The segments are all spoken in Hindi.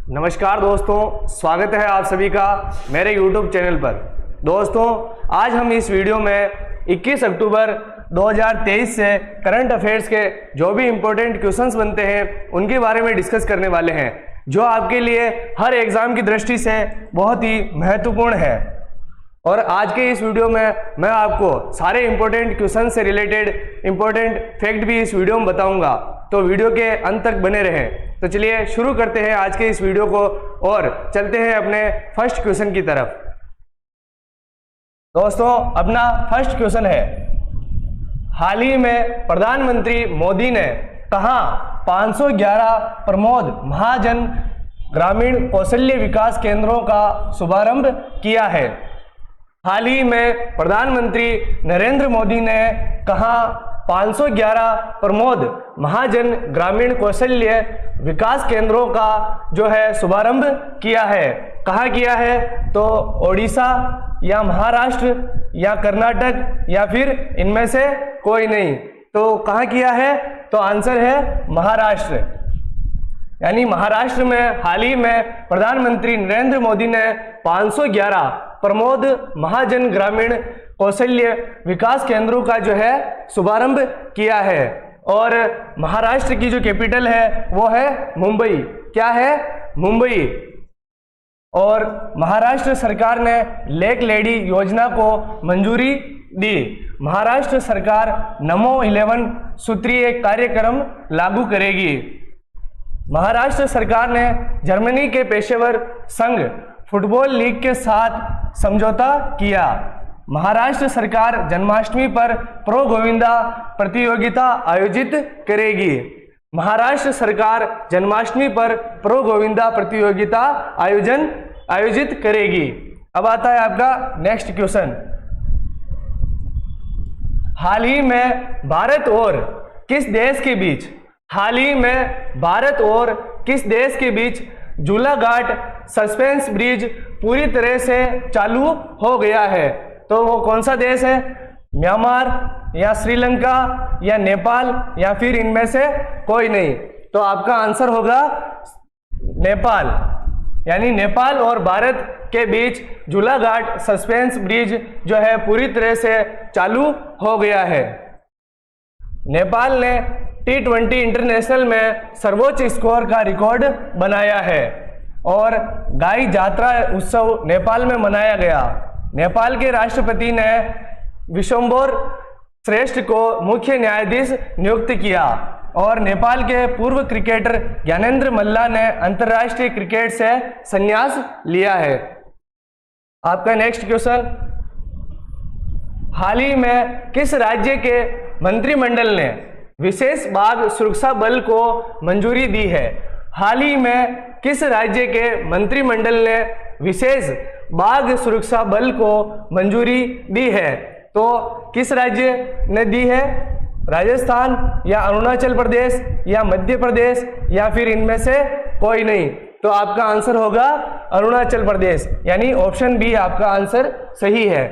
नमस्कार दोस्तों, स्वागत है आप सभी का मेरे YouTube चैनल पर। दोस्तों, आज हम इस वीडियो में 21 अक्टूबर 2023 से करंट अफेयर्स के जो भी इम्पोर्टेंट क्वेश्चंस बनते हैं उनके बारे में डिस्कस करने वाले हैं, जो आपके लिए हर एग्जाम की दृष्टि से बहुत ही महत्वपूर्ण है। और आज के इस वीडियो में मैं आपको सारे इम्पोर्टेंट क्वेश्चन से रिलेटेड इम्पोर्टेंट फैक्ट भी इस वीडियो में बताऊंगा, तो वीडियो के अंत तक बने रहें। तो चलिए शुरू करते हैं आज के इस वीडियो को और चलते हैं अपने फर्स्ट क्वेश्चन की तरफ। दोस्तों, अपना फर्स्ट क्वेश्चन है, हाल ही में प्रधानमंत्री मोदी ने कहां 511 प्रमोद महाजन ग्रामीण कौशल्य विकास केंद्रों का शुभारंभ किया है? हाल ही में प्रधानमंत्री नरेंद्र मोदी ने कहां 511 प्रमोद महाजन ग्रामीण कौशल्य विकास केंद्रों का जो है शुभारंभ किया है? कहाँ किया है? तो ओडिशा या महाराष्ट्र या कर्नाटक या फिर इनमें से कोई नहीं। तो कहाँ किया है? तो आंसर है महाराष्ट्र। यानी महाराष्ट्र में हाल ही में प्रधानमंत्री नरेंद्र मोदी ने 511 प्रमोद महाजन ग्रामीण कौशल्य विकास केंद्रों का जो है शुभारंभ किया है। और महाराष्ट्र की जो कैपिटल है वो है मुंबई। क्या है? मुंबई। और महाराष्ट्र सरकार ने लेक लेडी योजना को मंजूरी दी। महाराष्ट्र सरकार नमो 11 सूत्रीय कार्यक्रम लागू करेगी। महाराष्ट्र सरकार ने जर्मनी के पेशेवर संघ फुटबॉल लीग के साथ समझौता किया। महाराष्ट्र सरकार जन्माष्टमी पर प्रो गोविंदा प्रतियोगिता आयोजित करेगी। महाराष्ट्र सरकार जन्माष्टमी पर प्रो गोविंदा प्रतियोगिता आयोजित करेगी। अब आता है आपका नेक्स्ट क्वेश्चन, हाल ही में भारत और किस देश के बीच के बीच झूलाघाट सस्पेंस ब्रिज पूरी तरह से चालू हो गया है? तो वो कौन सा देश है? म्यांमार या श्रीलंका या नेपाल या फिर इनमें से कोई नहीं। तो आपका आंसर होगा नेपाल। यानी नेपाल और भारत के बीच झूलाघाट सस्पेंस ब्रिज जो है पूरी तरह से चालू हो गया है। नेपाल ने T20 इंटरनेशनल में सर्वोच्च स्कोर का रिकॉर्ड बनाया है और गाई जात्रा उत्सव नेपाल में मनाया गया। नेपाल के राष्ट्रपति ने विशंबोर श्रेष्ठ को मुख्य न्यायाधीश नियुक्त किया और नेपाल के पूर्व क्रिकेटर ज्ञानेंद्र मल्ल ने अंतर्राष्ट्रीय क्रिकेट से संन्यास लिया है। आपका नेक्स्ट क्वेश्चन, हाल ही में किस राज्य के मंत्रिमंडल ने विशेष बाघ सुरक्षा बल को मंजूरी दी है? हाल ही में किस राज्य के मंत्रिमंडल ने विशेष बाघ सुरक्षा बल को मंजूरी दी है? तो किस राज्य ने दी है? राजस्थान या अरुणाचल प्रदेश या मध्य प्रदेश या फिर इनमें से कोई नहीं। तो आपका आंसर होगा अरुणाचल प्रदेश। यानी ऑप्शन बी आपका आंसर सही है।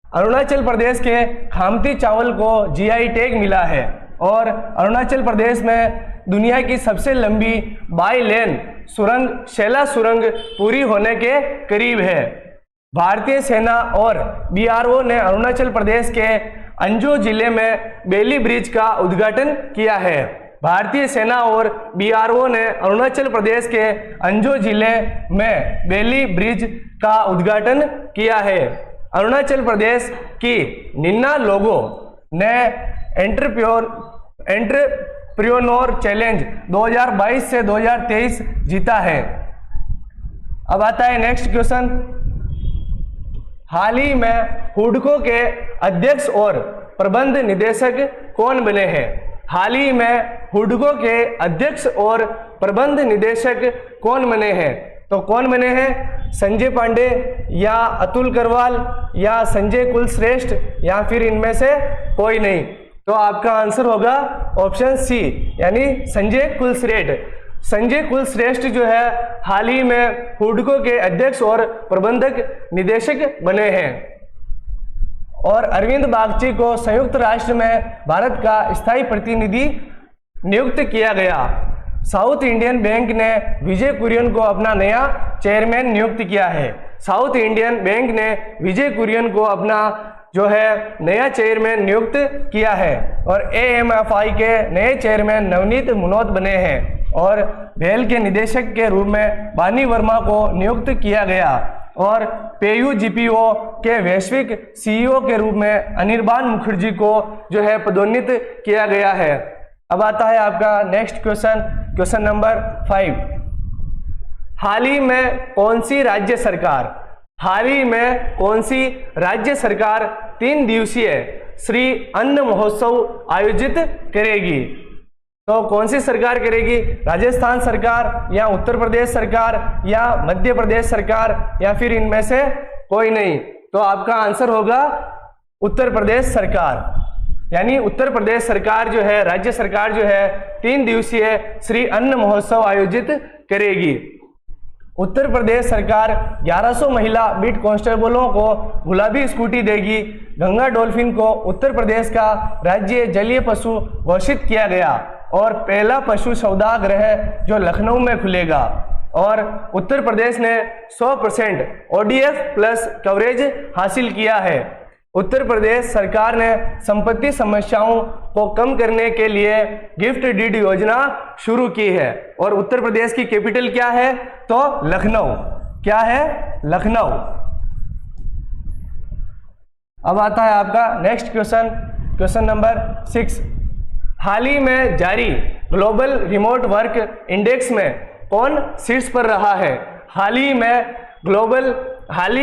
अरुणाचल प्रदेश के खामती चावल को GI टैग मिला है और अरुणाचल प्रदेश में दुनिया की सबसे लंबी बाई लेन सुरंग शैला सुरंग पूरी होने के करीब है। भारतीय सेना और BRO ने अरुणाचल प्रदेश के अंजो जिले में बेली ब्रिज का उद्घाटन किया है। भारतीय सेना और BRO ने अरुणाचल प्रदेश के अंजो जिले में बेली ब्रिज का उद्घाटन किया है। अरुणाचल प्रदेश की निन्ना लोगों ने एंटरप्रेन्योर चैलेंज 2022 से 2023 जीता है। अब आता है नेक्स्ट क्वेश्चन, हाल ही में हुडको के अध्यक्ष और प्रबंध निदेशक कौन बने हैं? हाल ही में हुडको के अध्यक्ष और प्रबंध निदेशक कौन बने हैं? तो कौन बने हैं? संजय पांडे या अतुल करवाल या संजय कुलश्रेष्ठ या फिर इनमें से कोई नहीं। तो आपका आंसर होगा ऑप्शन सी, यानी संजय कुलश्रेष्ठ। संजय कुलश्रेष्ठ जो है हाल ही में हुडको के अध्यक्ष और प्रबंधक निदेशक बने हैं। और अरविंद बागची को संयुक्त राष्ट्र में भारत का स्थायी प्रतिनिधि नियुक्त किया गया। साउथ इंडियन बैंक ने विजय कुरियन को अपना नया चेयरमैन नियुक्त किया है। साउथ इंडियन बैंक ने विजय कुरियन को अपना जो है नया चेयरमैन नियुक्त किया है और AMFI के नए चेयरमैन नवनीत मुनोत बने हैं और भेल के निदेशक के रूप में बानी वर्मा को नियुक्त किया गया और पेयू GPO के वैश्विक CEO के रूप में अनिर्बान मुखर्जी को जो है पदोन्नत किया गया है। अब आता है आपका नेक्स्ट क्वेश्चन, क्वेश्चन नंबर 5। हाल ही में कौन सी राज्य सरकार 3 दिवसीय श्री अन्न महोत्सव आयोजित करेगी? तो कौन सी सरकार करेगी? राजस्थान सरकार या उत्तर प्रदेश सरकार या मध्य प्रदेश सरकार या फिर इनमें से कोई नहीं? तो आपका आंसर होगा उत्तर प्रदेश सरकार। यानी उत्तर प्रदेश सरकार जो है, राज्य सरकार जो है 3 दिवसीय श्री अन्न महोत्सव आयोजित करेगी। उत्तर प्रदेश सरकार 1100 महिला बीट कांस्टेबलों को गुलाबी स्कूटी देगी। गंगा डॉल्फिन को उत्तर प्रदेश का राज्य जलीय पशु घोषित किया गया और पहला पशु सौदागृह जो लखनऊ में खुलेगा और उत्तर प्रदेश ने 100% ODF प्लस कवरेज हासिल किया है। उत्तर प्रदेश सरकार ने संपत्ति समस्याओं को कम करने के लिए गिफ्ट डीड योजना शुरू की है और उत्तर प्रदेश की कैपिटल क्या है? तो लखनऊ। क्या है? लखनऊ। अब आता है आपका नेक्स्ट क्वेश्चन, क्वेश्चन नंबर 6। हाल ही में जारी ग्लोबल रिमोट वर्क इंडेक्स में कौन शीर्ष पर रहा है? हाल ही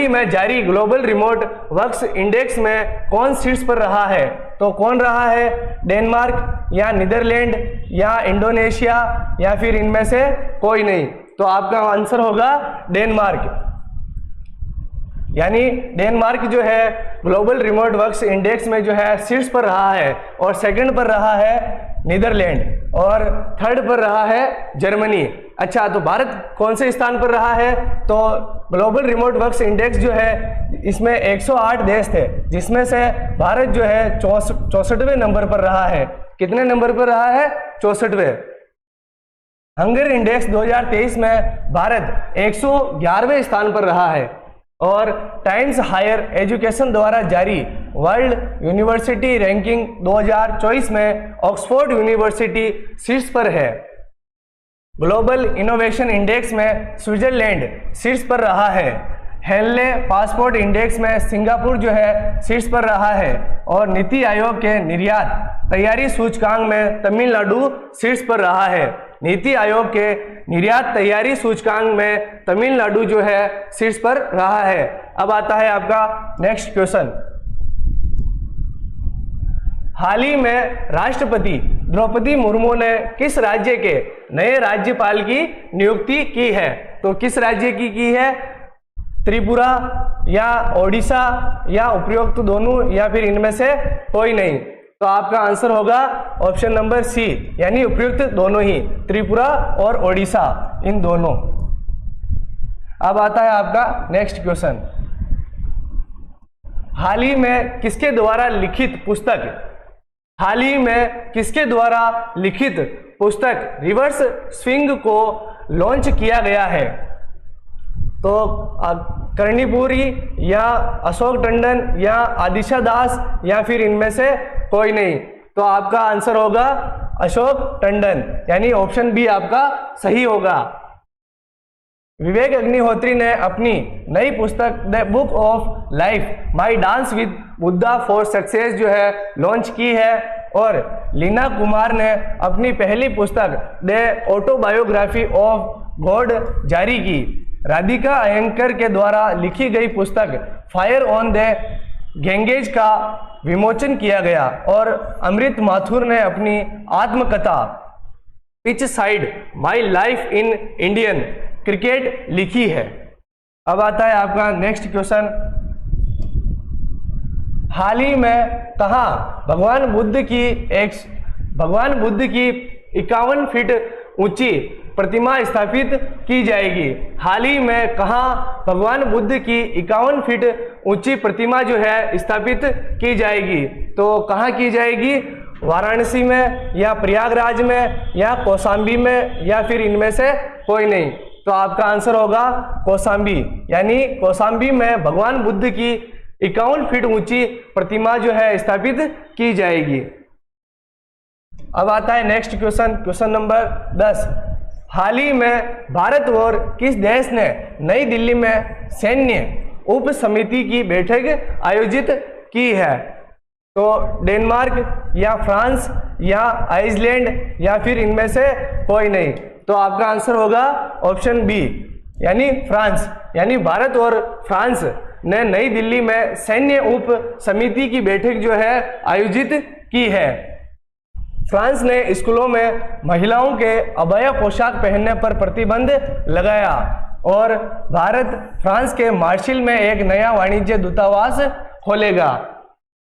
में जारी ग्लोबल रिमोट वर्क्स इंडेक्स में कौन शीर्ष पर रहा है? तो कौन रहा है? डेनमार्क या नीदरलैंड या इंडोनेशिया या फिर इनमें से कोई नहीं? तो आपका आंसर होगा डेनमार्क। यानी डेनमार्क जो है ग्लोबल रिमोट वर्क्स इंडेक्स में जो है शीर्ष पर रहा है और सेकंड पर रहा है नीदरलैंड और थर्ड पर रहा है जर्मनी। अच्छा, तो भारत कौन से स्थान पर रहा है? तो ग्लोबल रिमोट वर्क्स इंडेक्स जो है इसमें 108 देश थे जिसमें से भारत जो है 64वें नंबर पर रहा है। कितने नंबर पर रहा है? 64वें। हंगर इंडेक्स 2023 में भारत 111वें स्थान पर रहा है और टाइम्स हायर एजुकेशन द्वारा जारी वर्ल्ड यूनिवर्सिटी रैंकिंग 2024 में ऑक्सफोर्ड यूनिवर्सिटी शीर्ष पर है। ग्लोबल इनोवेशन इंडेक्स में स्विट्जरलैंड शीर्ष पर रहा है। हेनले पासपोर्ट इंडेक्स में सिंगापुर जो है शीर्ष पर रहा है और नीति आयोग के निर्यात तैयारी सूचकांक में तमिलनाडु शीर्ष पर रहा है। नीति आयोग के निर्यात तैयारी सूचकांक में तमिलनाडु जो है शीर्ष पर रहा है। अब आता है आपका नेक्स्ट क्वेश्चन। हाल ही में राष्ट्रपति द्रौपदी मुर्मू ने किस राज्य के नए राज्यपाल की नियुक्ति की है? तो किस राज्य की है? त्रिपुरा या ओडिशा या उपयुक्त दोनों या फिर इनमें से कोई नहीं? तो आपका आंसर होगा ऑप्शन नंबर सी, यानी उपयुक्त दोनों ही, त्रिपुरा और ओडिशा, इन दोनों। अब आता है आपका नेक्स्ट क्वेश्चन। हाल ही में किसके द्वारा लिखित पुस्तक रिवर्स स्विंग को लॉन्च किया गया है? तो कर्णिपुरी या अशोक टंडन या आदिशा दास या फिर इनमें से कोई नहीं? तो आपका आंसर होगा अशोक टंडन, यानी ऑप्शन बी आपका सही होगा। विवेक अग्निहोत्री ने अपनी नई पुस्तक the book of life my dance with Buddha for success जो है लॉन्च की है और लीना कुमार ने अपनी पहली पुस्तक द ऑटोबायोग्राफी ऑफ गॉड जारी की। राधिका अयंकर के द्वारा लिखी गई पुस्तक फायर ऑन द गैंगेज का विमोचन किया गया और अमृत माथुर ने अपनी आत्मकथा pitch side my life in Indian cricket लिखी है। अब आता है आपका नेक्स्ट क्वेश्चन। हाल ही में कहाँ भगवान बुद्ध की 51 फीट ऊंची प्रतिमा स्थापित की जाएगी? हाल ही में कहाँ भगवान बुद्ध की 51 फीट ऊंची प्रतिमा जो है स्थापित की जाएगी? तो कहाँ की जाएगी? वाराणसी में या प्रयागराज में या कौशाम्बी में या फिर इनमें से कोई नहीं। तो आपका आंसर होगा कौशाम्बी, यानी कौशाम्बी में भगवान बुद्ध की 51 फीट ऊंची प्रतिमा जो है स्थापित की जाएगी। अब आता है नेक्स्ट क्वेश्चन, क्वेश्चन नंबर 10। हाल ही में भारत और किस देश ने नई दिल्ली में सैन्य उप समिति की बैठक आयोजित की है? तो डेनमार्क या फ्रांस या आइसलैंड या फिर इनमें से कोई नहीं। तो आपका आंसर होगा ऑप्शन बी, यानी फ्रांस। यानी भारत और फ्रांस ने नई दिल्ली में सैन्य उप समिति की बैठक जो है आयोजित की है। फ्रांस ने स्कूलों में महिलाओं के अबाया पोशाक पहनने पर प्रतिबंध लगाया और भारत फ्रांस के मार्शिल में एक नया वाणिज्य दूतावास खोलेगा।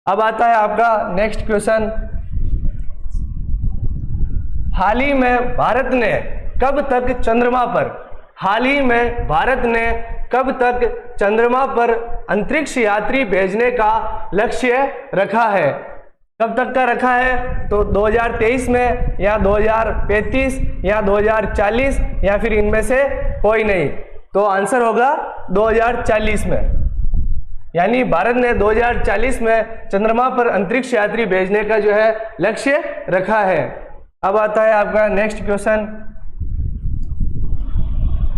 अब आता है आपका नेक्स्ट क्वेश्चन। हाल ही में भारत ने कब तक चंद्रमा पर चंद्रमा पर अंतरिक्ष यात्री भेजने का लक्ष्य रखा है? कब तक का रखा है? तो 2023 में या 2035 या 2040 या फिर इनमें से कोई नहीं। तो आंसर होगा 2040 में, यानी भारत ने 2040 में चंद्रमा पर अंतरिक्ष यात्री भेजने का जो है लक्ष्य रखा है। अब आता है आपका नेक्स्ट क्वेश्चन।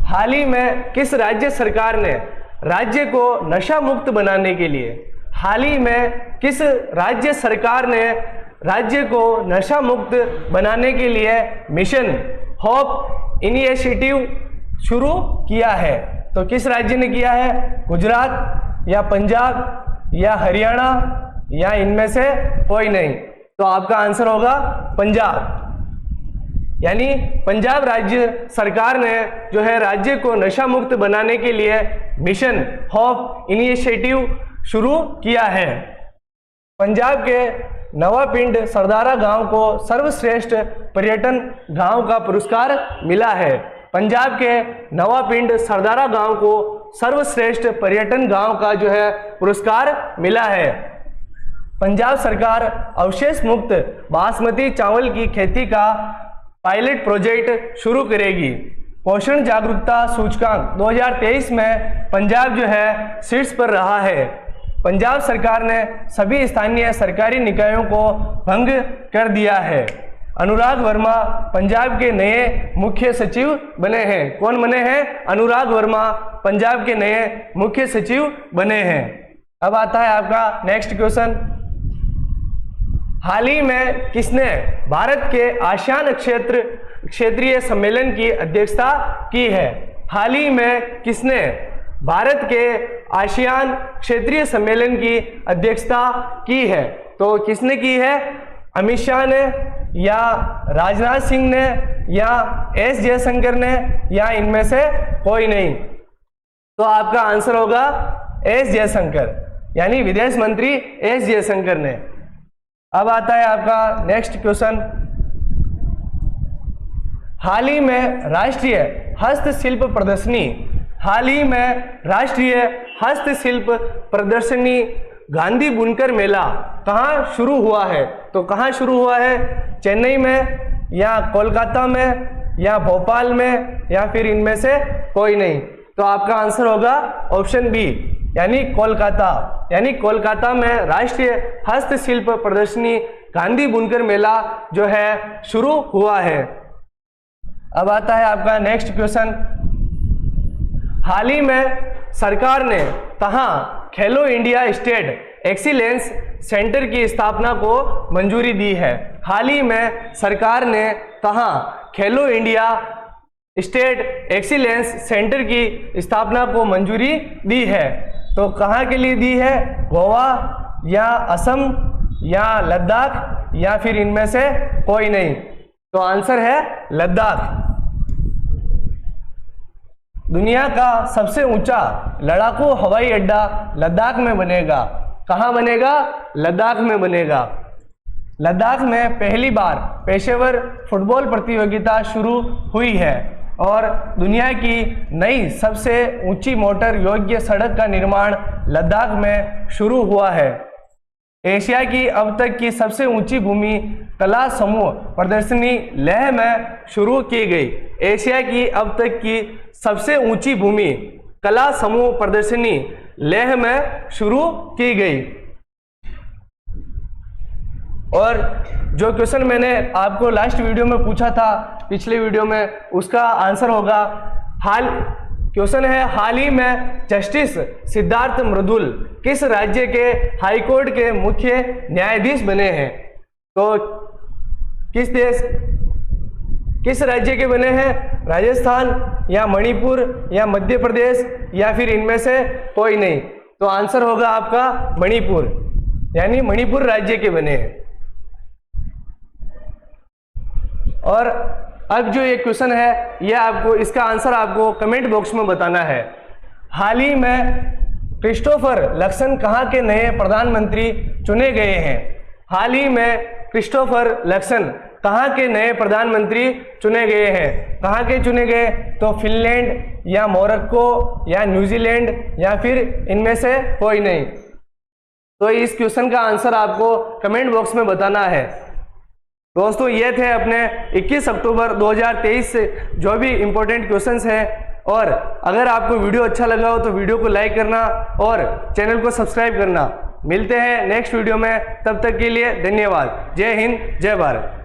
हाल ही में किस राज्य सरकार ने राज्य को नशा मुक्त बनाने के लिए मिशन होप इनिशिएटिव शुरू किया है? तो किस राज्य ने किया है? गुजरात या पंजाब या हरियाणा या इनमें से कोई नहीं। तो आपका आंसर होगा पंजाब, यानी पंजाब राज्य सरकार ने जो है राज्य को नशा मुक्त बनाने के लिए मिशन होप इनिशिएटिव शुरू किया है। पंजाब के नवापिंड सरदारा गांव को सर्वश्रेष्ठ पर्यटन गांव का पुरस्कार मिला है। पंजाब के नवापिंड सरदारा गांव को सर्वश्रेष्ठ पर्यटन गांव का जो है पुरस्कार मिला है। पंजाब सरकार अवशेष मुक्त बासमती चावल की खेती का पायलट प्रोजेक्ट शुरू करेगी। पोषण जागरूकता सूचकांक 2023 में पंजाब जो है शीर्ष पर रहा है। पंजाब सरकार ने सभी स्थानीय सरकारी निकायों को भंग कर दिया है। अनुराग वर्मा पंजाब के नए मुख्य सचिव बने हैं। कौन बने हैं? अनुराग वर्मा पंजाब के नए मुख्य सचिव बने हैं। अब आता है आपका नेक्स्ट क्वेश्चन। हाल ही में किसने भारत के आसियान क्षेत्रीय सम्मेलन की अध्यक्षता की है? हाल ही में किसने भारत के आसियान क्षेत्रीय सम्मेलन की अध्यक्षता की है? तो किसने की है? अमित शाह ने या राजनाथ सिंह ने या एस जयशंकर ने या इनमें से कोई नहीं। तो आपका आंसर होगा एस जयशंकर, यानी विदेश मंत्री एस जयशंकर ने। अब आता है आपका नेक्स्ट क्वेश्चन। हाल ही में राष्ट्रीय हस्तशिल्प प्रदर्शनी गांधी बुनकर मेला कहाँ शुरू हुआ है? तो कहाँ शुरू हुआ है? चेन्नई में या कोलकाता में या भोपाल में या फिर इनमें से कोई नहीं। तो आपका आंसर होगा ऑप्शन बी, यानी कोलकाता। यानी कोलकाता में राष्ट्रीय हस्तशिल्प प्रदर्शनी गांधी बुनकर मेला जो है शुरू हुआ है। अब आता है आपका नेक्स्ट क्वेश्चन। हाल ही में सरकार ने कहाँ खेलो इंडिया स्टेट एक्सीलेंस सेंटर की स्थापना को मंजूरी दी है? हाल ही में सरकार ने कहाँ खेलो इंडिया स्टेट एक्सीलेंस सेंटर की स्थापना को मंजूरी दी है? तो कहाँ के लिए दी है? गोवा या असम या लद्दाख या फिर इनमें से कोई नहीं। तो आंसर है लद्दाख। दुनिया का सबसे ऊंचा लड़ाकू हवाई अड्डा लद्दाख में बनेगा। कहाँ बनेगा? लद्दाख में बनेगा। लद्दाख में पहली बार पेशेवर फुटबॉल प्रतियोगिता शुरू हुई है और दुनिया की नई सबसे ऊंची मोटर योग्य सड़क का निर्माण लद्दाख में शुरू हुआ है। एशिया की अब तक की सबसे ऊंची भूमि कला समूह प्रदर्शनी लेह में शुरू की गई। एशिया की अब तक की सबसे ऊंची भूमि कला समूह प्रदर्शनी लेह में शुरू की गई। और जो क्वेश्चन मैंने आपको लास्ट वीडियो में पूछा था, पिछले वीडियो में, उसका आंसर होगा क्वेश्चन है, हाल ही में जस्टिस सिद्धार्थ मृदुल किस राज्य के हाईकोर्ट के मुख्य न्यायाधीश बने हैं? तो किस राज्य के बने हैं? राजस्थान या मणिपुर या मध्य प्रदेश या फिर इनमें से कोई नहीं। तो आंसर होगा आपका मणिपुर, यानी मणिपुर राज्य के बने हैं। और अब जो ये क्वेश्चन है, ये आपको इसका आंसर आपको कमेंट बॉक्स में बताना है। हाल ही में क्रिस्टोफर लक्सन कहाँ के नए प्रधानमंत्री चुने गए हैं? हाल ही में क्रिस्टोफर लक्सन कहाँ के नए प्रधानमंत्री चुने गए हैं? कहाँ के चुने गए? तो फिनलैंड या मोरक्को या न्यूजीलैंड या फिर इनमें से कोई नहीं। तो इस क्वेश्चन का आंसर आपको कमेंट बॉक्स में बताना है। दोस्तों, ये थे अपने 21 अक्टूबर 2023 से जो भी इंपॉर्टेंट क्वेश्चंस हैं। और अगर आपको वीडियो अच्छा लगा हो तो वीडियो को लाइक करना और चैनल को सब्सक्राइब करना। मिलते हैं नेक्स्ट वीडियो में, तब तक के लिए धन्यवाद। जय हिंद, जय भारत।